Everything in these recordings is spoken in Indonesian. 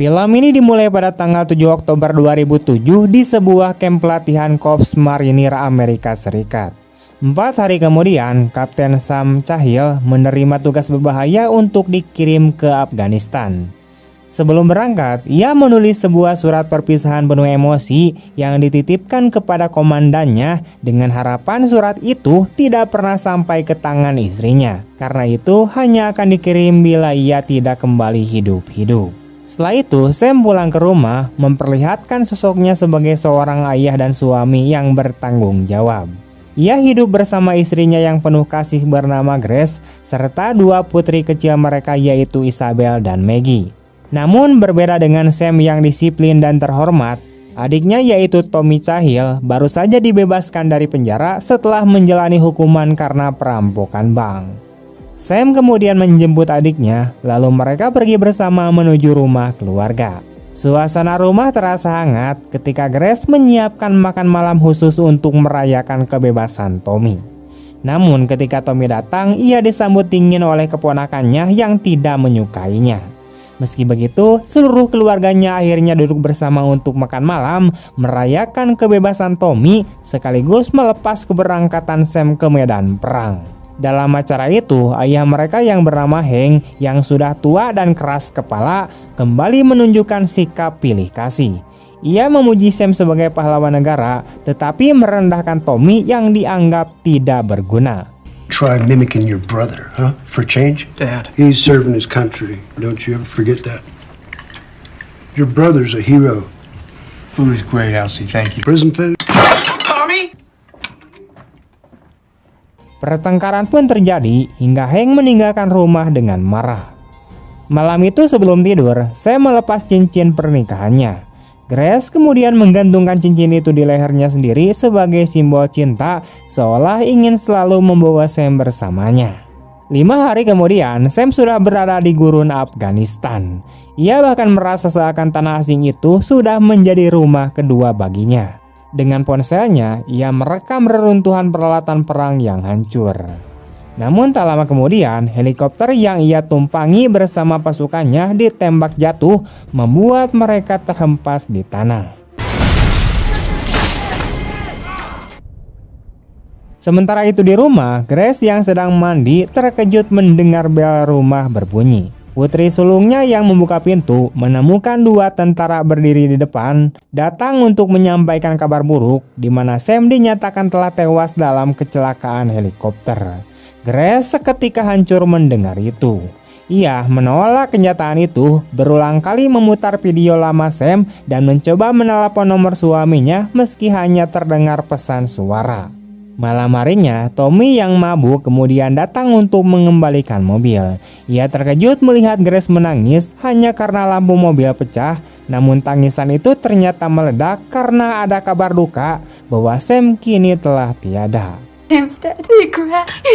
Film ini dimulai pada tanggal 7 Oktober 2007 di sebuah kamp pelatihan Korps Marinir Amerika Serikat. 4 hari kemudian, Kapten Sam Cahill menerima tugas berbahaya untuk dikirim ke Afghanistan. Sebelum berangkat, ia menulis sebuah surat perpisahan penuh emosi yang dititipkan kepada komandannya dengan harapan surat itu tidak pernah sampai ke tangan istrinya. Karena itu hanya akan dikirim bila ia tidak kembali hidup-hidup. Setelah itu, Sam pulang ke rumah memperlihatkan sosoknya sebagai seorang ayah dan suami yang bertanggung jawab. Ia hidup bersama istrinya yang penuh kasih bernama Grace, serta 2 putri kecil mereka yaitu Isabel dan Maggie. Namun berbeda dengan Sam yang disiplin dan terhormat, adiknya yaitu Tommy Cahill baru saja dibebaskan dari penjara setelah menjalani hukuman karena perampokan bank. Sam kemudian menjemput adiknya, lalu mereka pergi bersama menuju rumah keluarga. Suasana rumah terasa hangat ketika Grace menyiapkan makan malam khusus untuk merayakan kebebasan Tommy. Namun ketika Tommy datang, ia disambut dingin oleh keponakannya yang tidak menyukainya. Meski begitu, seluruh keluarganya akhirnya duduk bersama untuk makan malam, merayakan kebebasan Tommy sekaligus melepas keberangkatan Sam ke medan perang. Dalam acara itu, ayah mereka yang bernama Hank yang sudah tua dan keras kepala kembali menunjukkan sikap pilih kasih. Ia memuji Sam sebagai pahlawan negara, tetapi merendahkan Tommy yang dianggap tidak berguna. Try mimicking your brother, huh? For change? Dad. He's serving his country. Don't you ever forget that. Your brother's a hero. Food is great, Elsie. Thank you. Prison food? Tommy! Pertengkaran pun terjadi hingga Hank meninggalkan rumah dengan marah. Malam itu sebelum tidur, Sam melepas cincin pernikahannya. Grace kemudian menggantungkan cincin itu di lehernya sendiri sebagai simbol cinta, seolah ingin selalu membawa Sam bersamanya. 5 hari kemudian, Sam sudah berada di gurun Afghanistan. Ia bahkan merasa seakan tanah asing itu sudah menjadi rumah kedua baginya. Dengan ponselnya, ia merekam reruntuhan peralatan perang yang hancur. Namun tak lama kemudian, helikopter yang ia tumpangi bersama pasukannya ditembak jatuh, membuat mereka terhempas di tanah. Sementara itu di rumah, Grace yang sedang mandi terkejut mendengar bel rumah berbunyi. Putri sulungnya yang membuka pintu menemukan 2 tentara berdiri di depan, datang untuk menyampaikan kabar buruk di mana Sam dinyatakan telah tewas dalam kecelakaan helikopter. Grace seketika hancur mendengar itu. Ia menolak kenyataan itu, berulang kali memutar video lama Sam dan mencoba menelepon nomor suaminya meski hanya terdengar pesan suara. Malam harinya, Tommy yang mabuk kemudian datang untuk mengembalikan mobil. Ia terkejut melihat Grace menangis hanya karena lampu mobil pecah, namun tangisan itu ternyata meledak karena ada kabar duka bahwa Sam kini telah tiada. Sam's dead.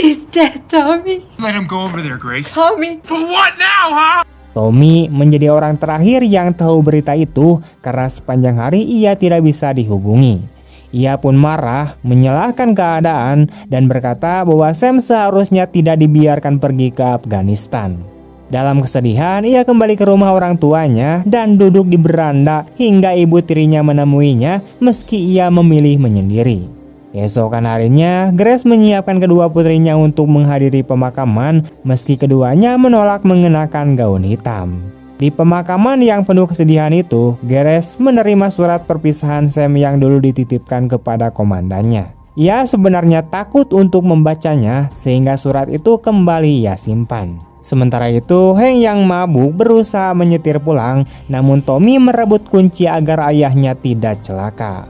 He's dead, Tommy. Let him go over there, Grace. Tommy. For what now, huh? Tommy menjadi orang terakhir yang tahu berita itu karena sepanjang hari ia tidak bisa dihubungi. Ia pun marah, menyalahkan keadaan, dan berkata bahwa Sam seharusnya tidak dibiarkan pergi ke Afghanistan. Dalam kesedihan, ia kembali ke rumah orang tuanya dan duduk di beranda hingga ibu tirinya menemuinya meski ia memilih menyendiri. Esokan harinya, Grace menyiapkan kedua putrinya untuk menghadiri pemakaman meski keduanya menolak mengenakan gaun hitam. Di pemakaman yang penuh kesedihan itu, Grace menerima surat perpisahan Sam yang dulu dititipkan kepada komandannya. Ia sebenarnya takut untuk membacanya sehingga surat itu kembali ia simpan. Sementara itu, Hank yang mabuk berusaha menyetir pulang, namun Tommy merebut kunci agar ayahnya tidak celaka.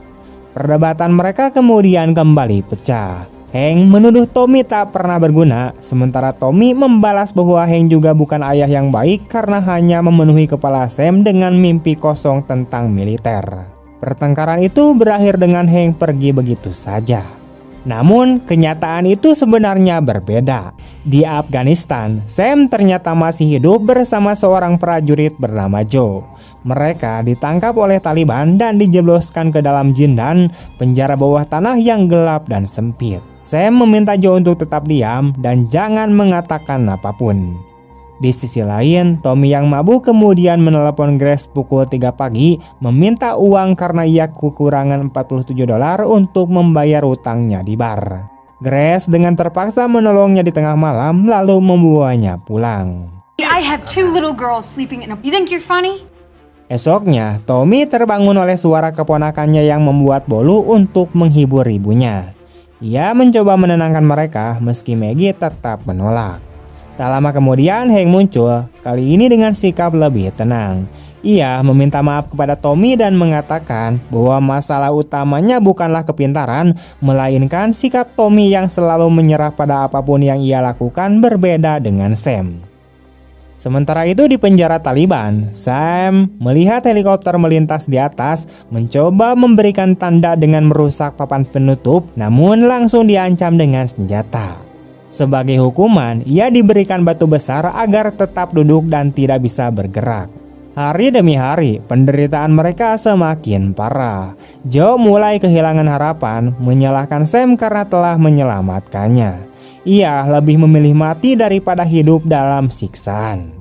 Perdebatan mereka kemudian kembali pecah. Hank menuduh Tommy tak pernah berguna, sementara Tommy membalas bahwa Hank juga bukan ayah yang baik karena hanya memenuhi kepala Sam dengan mimpi kosong tentang militer. Pertengkaran itu berakhir dengan Hank pergi begitu saja. Namun kenyataan itu sebenarnya berbeda. Di Afghanistan, Sam ternyata masih hidup bersama seorang prajurit bernama Joe. Mereka ditangkap oleh Taliban dan dijebloskan ke dalam Jindan, penjara bawah tanah yang gelap dan sempit. Sam meminta Joe untuk tetap diam dan jangan mengatakan apapun. Di sisi lain, Tommy yang mabuk kemudian menelepon Grace pukul 3 pagi meminta uang karena ia kekurangan $47 untuk membayar utangnya di bar. Grace dengan terpaksa menolongnya di tengah malam lalu membawanya pulang. I have 2 little girls sleeping in a... You think you're funny? Esoknya, Tommy terbangun oleh suara keponakannya yang membuat bolu untuk menghibur ibunya. Ia mencoba menenangkan mereka meski Maggie tetap menolak. Tak lama kemudian Hank muncul, kali ini dengan sikap lebih tenang. Ia meminta maaf kepada Tommy dan mengatakan bahwa masalah utamanya bukanlah kepintaran, melainkan sikap Tommy yang selalu menyerah pada apapun yang ia lakukan berbeda dengan Sam. Sementara itu di penjara Taliban, Sam melihat helikopter melintas di atas, mencoba memberikan tanda dengan merusak papan penutup, namun langsung diancam dengan senjata. Sebagai hukuman, ia diberikan batu besar agar tetap duduk dan tidak bisa bergerak. Hari demi hari, penderitaan mereka semakin parah. Joe mulai kehilangan harapan, menyalahkan Sam karena telah menyelamatkannya. Ia lebih memilih mati daripada hidup dalam siksaan.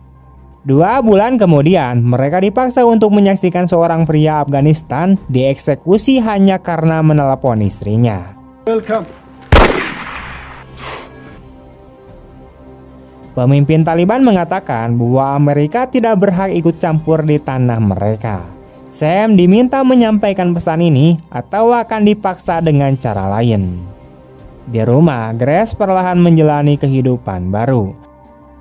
2 bulan kemudian, mereka dipaksa untuk menyaksikan seorang pria Afghanistan dieksekusi hanya karena menelepon istrinya. Welcome. Pemimpin Taliban mengatakan bahwa Amerika tidak berhak ikut campur di tanah mereka. Sam diminta menyampaikan pesan ini atau akan dipaksa dengan cara lain. Di rumah, Grace perlahan menjalani kehidupan baru.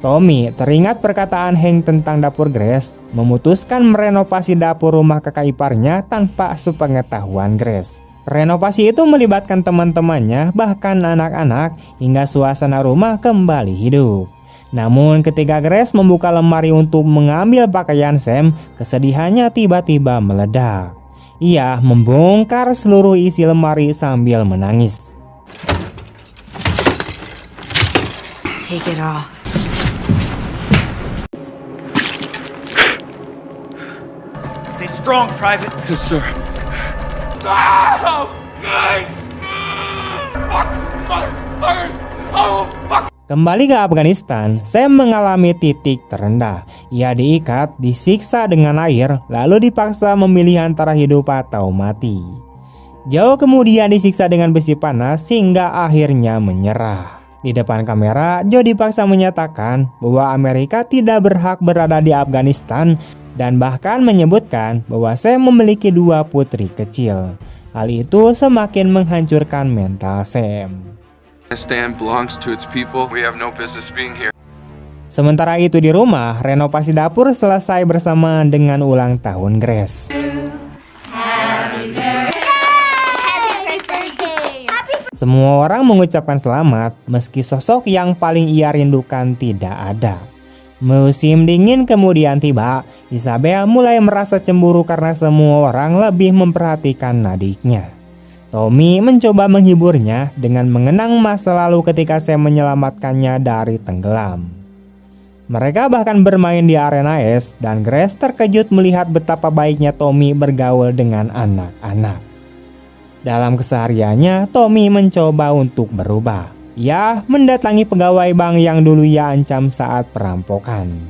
Tommy teringat perkataan Hank tentang dapur Grace, memutuskan merenovasi dapur rumah kakak iparnya tanpa sepengetahuan Grace. Renovasi itu melibatkan teman-temannya, bahkan anak-anak, hingga suasana rumah kembali hidup. Namun ketika Grace membuka lemari untuk mengambil pakaian Sam, kesedihannya tiba-tiba meledak. Ia membongkar seluruh isi lemari sambil menangis. Take it all. Stay strong, Private. Yes, sir. Oh, guys! Fuck! Oh, fuck! Kembali ke Afghanistan, Sam mengalami titik terendah. Ia diikat, disiksa dengan air, lalu dipaksa memilih antara hidup atau mati. Jauh kemudian disiksa dengan besi panas hingga akhirnya menyerah. Di depan kamera, Joe dipaksa menyatakan bahwa Amerika tidak berhak berada di Afghanistan dan bahkan menyebutkan bahwa Sam memiliki 2 putri kecil. Hal itu semakin menghancurkan mental Sam. Afghanistan belongs to its people. We have no business being here. Sementara itu di rumah, renovasi dapur selesai bersamaan dengan ulang tahun Grace. Semua orang mengucapkan selamat, meski sosok yang paling ia rindukan tidak ada. Musim dingin kemudian tiba, Isabel mulai merasa cemburu karena semua orang lebih memperhatikan adiknya. Tommy mencoba menghiburnya dengan mengenang masa lalu ketika Sam menyelamatkannya dari tenggelam. Mereka bahkan bermain di arena es dan Grace terkejut melihat betapa baiknya Tommy bergaul dengan anak-anak. Dalam kesehariannya, Tommy mencoba untuk berubah. Ia mendatangi pegawai bank yang dulu ia ancam saat perampokan.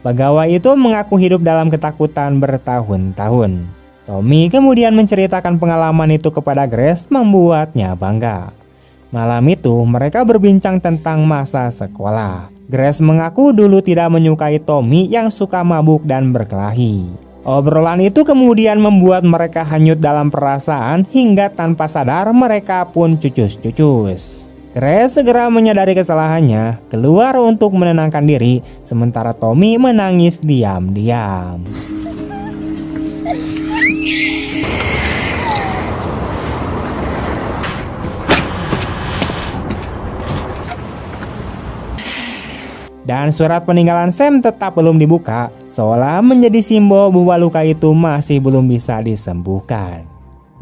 Pegawai itu mengaku hidup dalam ketakutan bertahun-tahun. Tommy kemudian menceritakan pengalaman itu kepada Grace, membuatnya bangga. Malam itu mereka berbincang tentang masa sekolah. Grace mengaku dulu tidak menyukai Tommy yang suka mabuk dan berkelahi. Obrolan itu kemudian membuat mereka hanyut dalam perasaan hingga tanpa sadar mereka pun cucus-cucus. Grace segera menyadari kesalahannya, keluar untuk menenangkan diri, sementara Tommy menangis diam-diam. Dan surat peninggalan Sam tetap belum dibuka, seolah menjadi simbol bahwa luka itu masih belum bisa disembuhkan.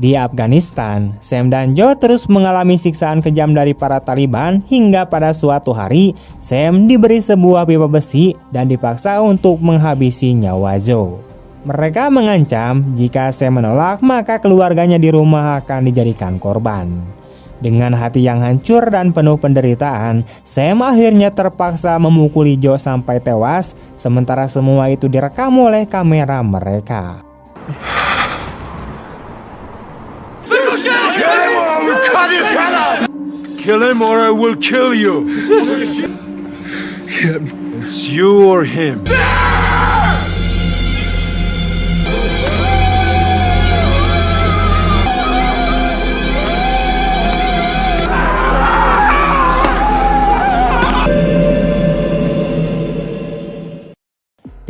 Di Afghanistan, Sam dan Joe terus mengalami siksaan kejam dari para Taliban hingga pada suatu hari, Sam diberi sebuah pipa besi dan dipaksa untuk menghabisi nyawa Joe. Mereka mengancam jika Sam menolak maka keluarganya di rumah akan dijadikan korban. Dengan hati yang hancur dan penuh penderitaan, Sam akhirnya terpaksa memukuli Joe sampai tewas, sementara semua itu direkam oleh kamera mereka. Kill him or I will kill you. It's you or him.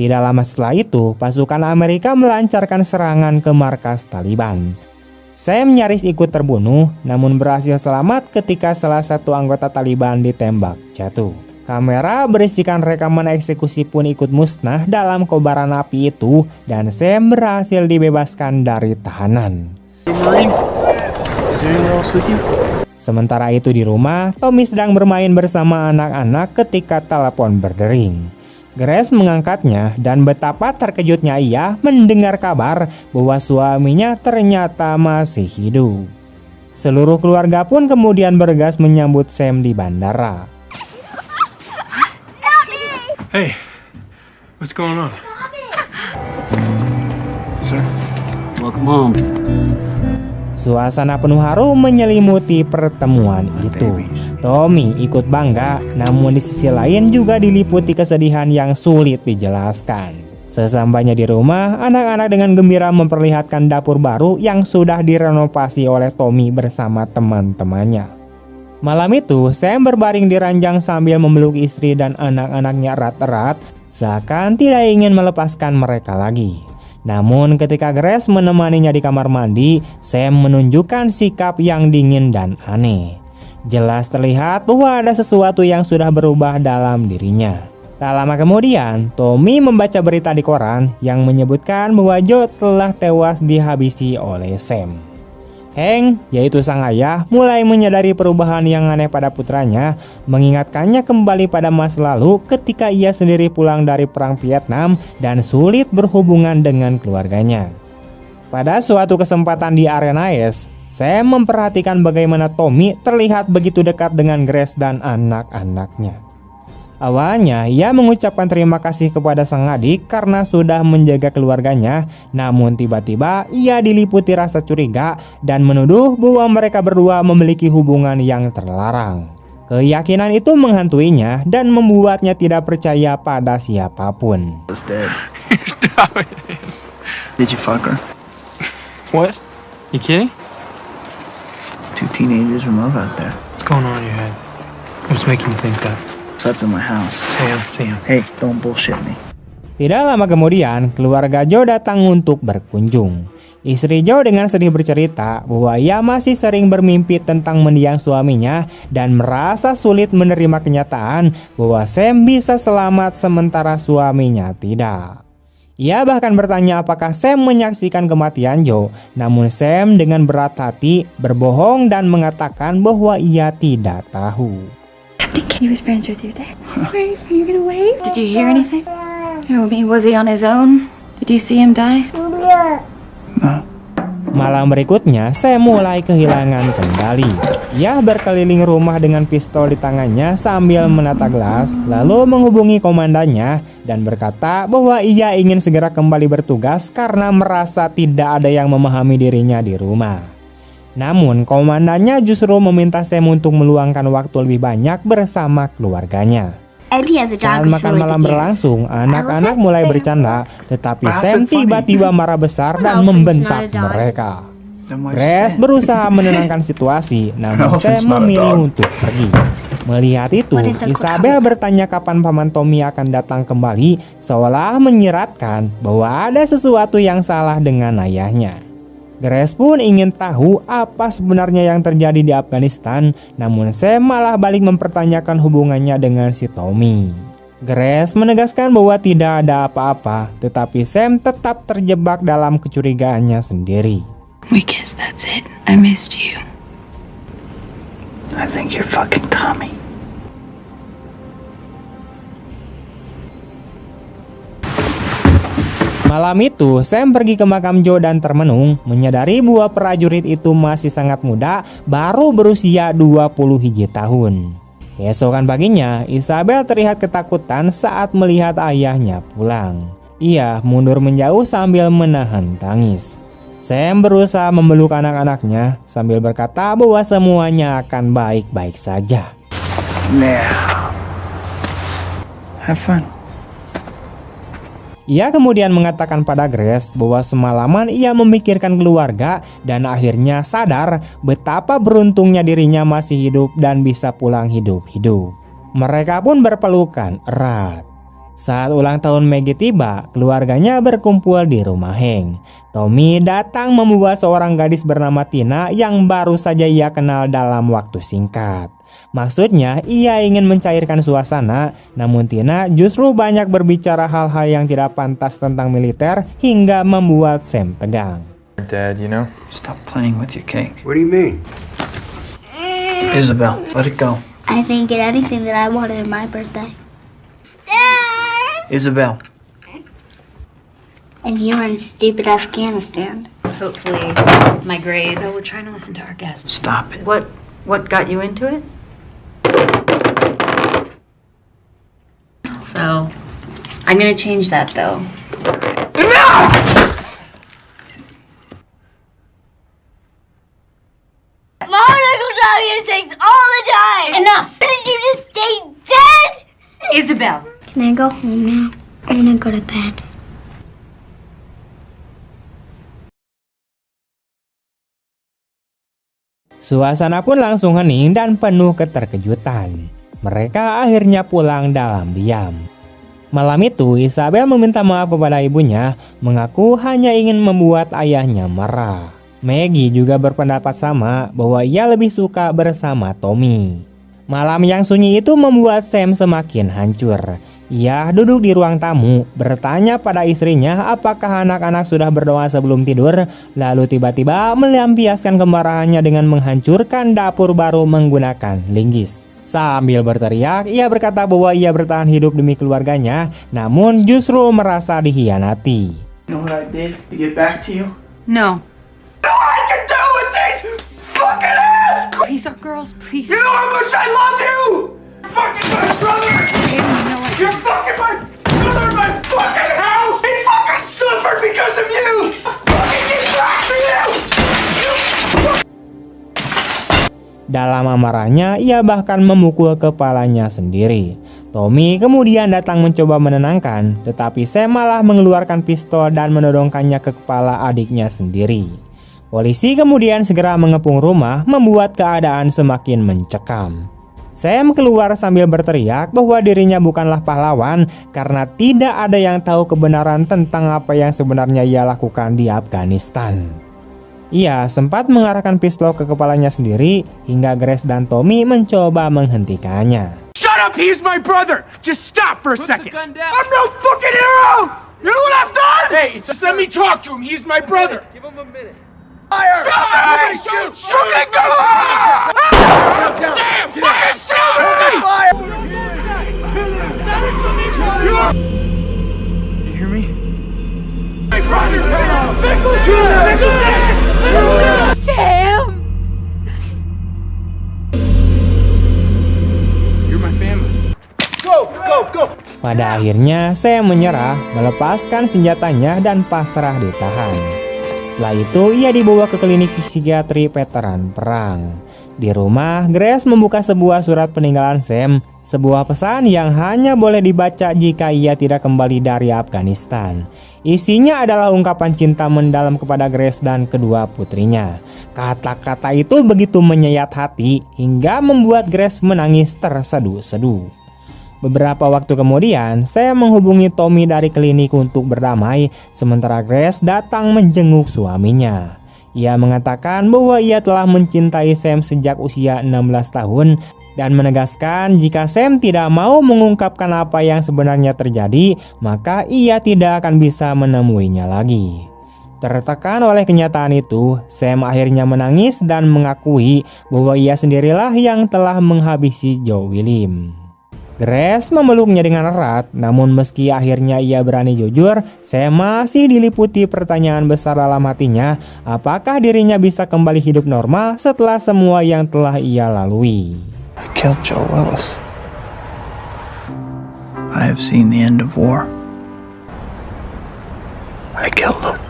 Tidak lama setelah itu, pasukan Amerika melancarkan serangan ke markas Taliban. Sam nyaris ikut terbunuh, namun berhasil selamat ketika salah satu anggota Taliban ditembak jatuh. Kamera berisikan rekaman eksekusi pun ikut musnah dalam kobaran api itu, dan Sam berhasil dibebaskan dari tahanan. Sementara itu di rumah, Tommy sedang bermain bersama anak-anak ketika telepon berdering. Grace mengangkatnya dan betapa terkejutnya ia mendengar kabar bahwa suaminya ternyata masih hidup. Seluruh keluarga pun kemudian bergegas menyambut Sam di bandara. Hey, what's going on? Sir, welcome home. Suasana penuh haru menyelimuti pertemuan itu. Tommy ikut bangga, namun di sisi lain juga diliputi kesedihan yang sulit dijelaskan. Sesampainya di rumah, anak-anak dengan gembira memperlihatkan dapur baru yang sudah direnovasi oleh Tommy bersama teman-temannya. Malam itu, Sam berbaring di ranjang sambil memeluk istri dan anak-anaknya erat-erat, seakan tidak ingin melepaskan mereka lagi. Namun ketika Grace menemaninya di kamar mandi, Sam menunjukkan sikap yang dingin dan aneh. Jelas terlihat bahwa ada sesuatu yang sudah berubah dalam dirinya. Tak lama kemudian, Tommy membaca berita di koran yang menyebutkan bahwa Joe telah tewas dihabisi oleh Sam. Hank, yaitu sang ayah, mulai menyadari perubahan yang aneh pada putranya, mengingatkannya kembali pada masa lalu ketika ia sendiri pulang dari perang Vietnam dan sulit berhubungan dengan keluarganya. Pada suatu kesempatan di arena es, Sam memperhatikan bagaimana Tommy terlihat begitu dekat dengan Grace dan anak-anaknya. Awalnya ia mengucapkan terima kasih kepada sang adik karena sudah menjaga keluarganya, namun tiba-tiba ia diliputi rasa curiga dan menuduh bahwa mereka berdua memiliki hubungan yang terlarang. Keyakinan itu menghantuinya dan membuatnya tidak percaya pada siapapun. Did you fuck her? What? You kidding? Two teenagers in love out there. What's going on in your head? What's making you think that? Slept in my house. Sam. Hey, don't bullshit me. Tidak lama kemudian, keluarga Joe datang untuk berkunjung. Istri Joe dengan sedih bercerita bahwa ia masih sering bermimpi tentang mendiang suaminya dan merasa sulit menerima kenyataan bahwa Sam bisa selamat sementara suaminya tidak. Ia bahkan bertanya apakah Sam menyaksikan kematian Joe, namun Sam dengan berat hati berbohong dan mengatakan bahwa ia tidak tahu. I think he was friends with your dad. Wait, are you gonna wave? Did you hear anything? I mean, was he on his own? Did you see him die? No. Malam berikutnya, Sam mulai kehilangan kendali. Ia berkeliling rumah dengan pistol di tangannya sambil menata gelas, lalu menghubungi komandannya dan berkata bahwa ia ingin segera kembali bertugas karena merasa tidak ada yang memahami dirinya di rumah. Namun, komandannya justru meminta Sam untuk meluangkan waktu lebih banyak bersama keluarganya. Saat makan malam berlangsung, anak-anak mulai bercanda, tetapi Sam tiba-tiba marah besar dan membentak mereka. Grace berusaha menenangkan situasi, namun Sam memilih untuk pergi. Melihat itu, Isabel bertanya kapan paman Tommy akan datang kembali, seolah menyiratkan bahwa ada sesuatu yang salah dengan ayahnya. Grace pun ingin tahu apa sebenarnya yang terjadi di Afghanistan, namun Sam malah balik mempertanyakan hubungannya dengan si Tommy. Grace menegaskan bahwa tidak ada apa-apa, tetapi Sam tetap terjebak dalam kecurigaannya sendiri. We guess that's it. I missed you. I think you're fucking Tommy. Malam itu, Sam pergi ke makam Joe dan termenung, menyadari bahwa prajurit itu masih sangat muda, baru berusia 21 tahun. Keesokan paginya, Isabel terlihat ketakutan saat melihat ayahnya pulang. Ia mundur menjauh sambil menahan tangis. Sam berusaha memeluk anak-anaknya sambil berkata bahwa semuanya akan baik-baik saja. Now, have fun. Ia kemudian mengatakan pada Grace bahwa semalaman ia memikirkan keluarga dan akhirnya sadar betapa beruntungnya dirinya masih hidup dan bisa pulang hidup-hidup. Mereka pun berpelukan erat. Saat ulang tahun Maggie tiba, keluarganya berkumpul di rumah Hank. Tommy datang membawa seorang gadis bernama Tina yang baru saja ia kenal dalam waktu singkat. Maksudnya, ia ingin mencairkan suasana, namun Tina justru banyak berbicara hal-hal yang tidak pantas tentang militer hingga membuat Sam tegang. Dad, you know? Stop playing with your cake. What do you mean? Isabel, let it go. I didn't get anything that I wanted on my birthday. Dad! Isabel. And you were in stupid Afghanistan. Hopefully, my grades. Isabel, we're trying to listen to our guests. Stop it. What got you into it? So, I'm gonna change that though. Mom and Uncle Johnny have sex all the time! Enough! Did you just stay dead? Isabel! Can I go home now? I wanna go to bed. Suasana pun langsung hening dan penuh keterkejutan. Mereka akhirnya pulang dalam diam. Malam itu, Isabel meminta maaf kepada ibunya, mengaku hanya ingin membuat ayahnya marah. Maggie juga berpendapat sama bahwa ia lebih suka bersama Tommy. Malam yang sunyi itu membuat Sam semakin hancur. Ia duduk di ruang tamu, bertanya pada istrinya apakah anak-anak sudah berdoa sebelum tidur, lalu tiba-tiba melampiaskan kemarahannya dengan menghancurkan dapur baru menggunakan linggis. Sambil berteriak, ia berkata bahwa ia bertahan hidup demi keluarganya, namun justru merasa dikhianati. You know what I did to get back to you? No. I can do with these fucking ass! Please, our girls, please. You know how much I love you! You're fucking my brother! You're fucking my brother in my fucking house! He fucking suffered because of you! Fucking get back to you! Dalam amarahnya, ia bahkan memukul kepalanya sendiri. Tommy kemudian datang mencoba menenangkan, tetapi Sam malah mengeluarkan pistol dan menodongkannya ke kepala adiknya sendiri. Polisi kemudian segera mengepung rumah, membuat keadaan semakin mencekam. Sam keluar sambil berteriak bahwa dirinya bukanlah pahlawan karena tidak ada yang tahu kebenaran tentang apa yang sebenarnya ia lakukan di Afghanistan. Ia sempat mengarahkan pistol ke kepalanya sendiri hingga Grace dan Tommy mencoba menghentikannya. Shut up! He's my brother! Just stop for a second! I'm no fucking hero! You know what I've done? Hey, just let me talk to him. He's my brother. Give him a minute. Fire! Shoot! Shoot! Come on! Damn! Fucking shoot me! You hear me? My brother! Sam! You're my family. Go! Pada akhirnya, Sam menyerah, melepaskan senjatanya dan pasrah ditahan. Setelah itu, ia dibawa ke klinik psikiatri veteran perang. Di rumah, Grace membuka sebuah surat peninggalan Sam, sebuah pesan yang hanya boleh dibaca jika ia tidak kembali dari Afghanistan. Isinya adalah ungkapan cinta mendalam kepada Grace dan kedua putrinya. Kata-kata itu begitu menyayat hati hingga membuat Grace menangis terseduh-seduh. Beberapa waktu kemudian, saya menghubungi Tommy dari klinik untuk berdamai, sementara Grace datang menjenguk suaminya. Ia mengatakan bahwa ia telah mencintai Sam sejak usia 16 tahun dan menegaskan jika Sam tidak mau mengungkapkan apa yang sebenarnya terjadi, maka ia tidak akan bisa menemuinya lagi. Tertekan oleh kenyataan itu, Sam akhirnya menangis dan mengakui bahwa ia sendirilah yang telah menghabisi Joe William. Grace memeluknya dengan erat, namun meski akhirnya ia berani jujur, Sam masih diliputi pertanyaan besar dalam hatinya, apakah dirinya bisa kembali hidup normal setelah semua yang telah ia lalui. I killed Joe Willis. I have seen the end of war. I killed him.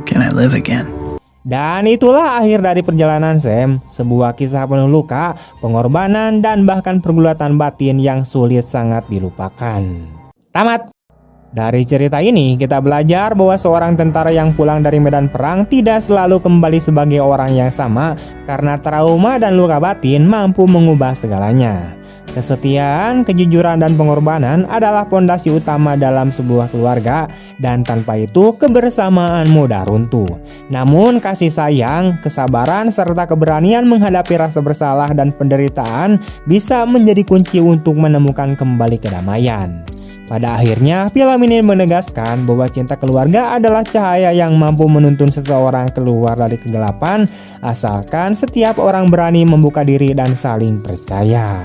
Can I live again? Dan itulah akhir dari perjalanan Sam, sebuah kisah penuh luka, pengorbanan, dan bahkan pergulatan batin yang sulit sangat dilupakan. Tamat! Dari cerita ini kita belajar bahwa seorang tentara yang pulang dari medan perang tidak selalu kembali sebagai orang yang sama, karena trauma dan luka batin mampu mengubah segalanya. Kesetiaan, kejujuran, dan pengorbanan adalah pondasi utama dalam sebuah keluarga, dan tanpa itu kebersamaan mudah runtuh. Namun kasih sayang, kesabaran, serta keberanian menghadapi rasa bersalah dan penderitaan bisa menjadi kunci untuk menemukan kembali kedamaian. Pada akhirnya, film ini menegaskan bahwa cinta keluarga adalah cahaya yang mampu menuntun seseorang keluar dari kegelapan, asalkan setiap orang berani membuka diri dan saling percaya.